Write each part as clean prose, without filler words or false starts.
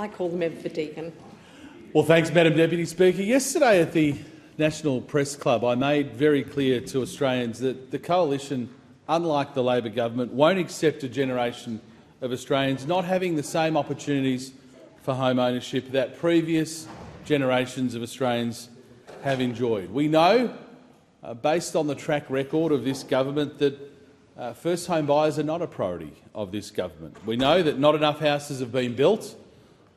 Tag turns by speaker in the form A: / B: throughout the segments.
A: I call the member for Deakin.
B: Well, thanks, Madam Deputy Speaker. Yesterday at the National Press Club, I made very clear to Australians that the Coalition, unlike the Labor government, won't accept a generation of Australians not having the same opportunities for home ownership that previous generations of Australians have enjoyed. We know, based on the track record of this government, that first home buyers are not a priority of this government. We know that not enough houses have been built,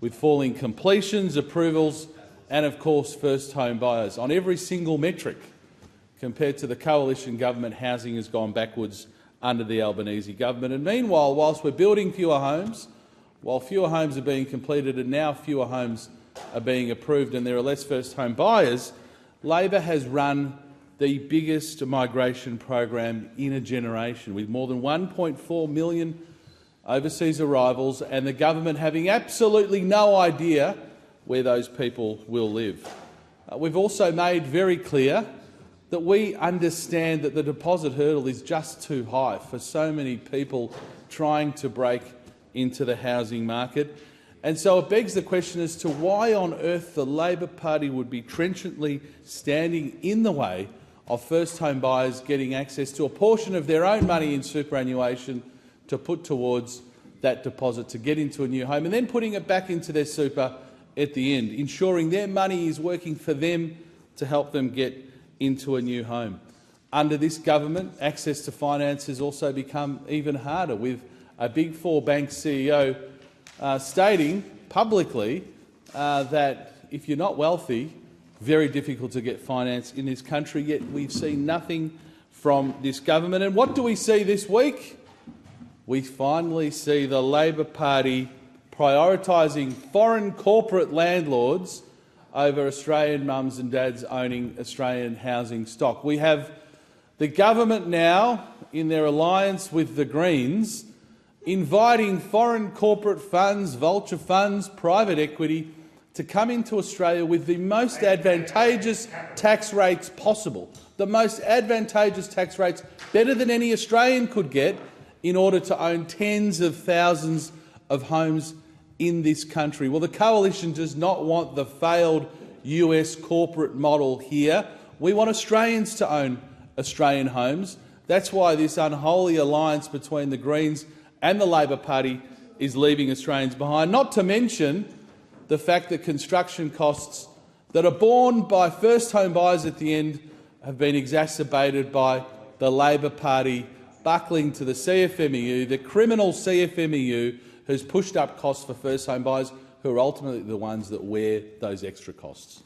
B: with falling completions, approvals and, of course, first home buyers. On every single metric, compared to the Coalition government, housing has gone backwards under the Albanese government. And meanwhile, whilst we're building fewer homes, while fewer homes are being completed and now fewer homes are being approved and there are less first home buyers, Labor has run the biggest migration program in a generation, with more than 1.4 million overseas arrivals and the government having absolutely no idea where those people will live. We've also made very clear that we understand that the deposit hurdle is just too high for so many people trying to break into the housing market. And so it begs the question as to why on earth the Labor Party would be trenchantly standing in the way of first home buyers getting access to a portion of their own money in superannuation to put towards that deposit to get into a new home, and then putting it back into their super at the end, ensuring their money is working for them to help them get into a new home. Under this government, access to finance has also become even harder, with a Big Four bank CEO stating publicly that if you're not wealthy, very difficult to get finance in this country, yet we've seen nothing from this government. And what do we see this week? We finally see the Labor Party prioritising foreign corporate landlords over Australian mums and dads owning Australian housing stock. We have the government now, in their alliance with the Greens, inviting foreign corporate funds, vulture funds, private equity to come into Australia with the most advantageous tax rates possible, the most advantageous tax rates, better than any Australian could get, in order to own tens of thousands of homes in this country. Well, the Coalition does not want the failed US corporate model here. We want Australians to own Australian homes. That's why this unholy alliance between the Greens and the Labor Party is leaving Australians behind, not to mention the fact that construction costs that are borne by first home buyers at the end have been exacerbated by the Labor Party buckling to the CFMEU, the criminal CFMEU, who's pushed up costs for first home buyers, who are ultimately the ones that wear those extra costs.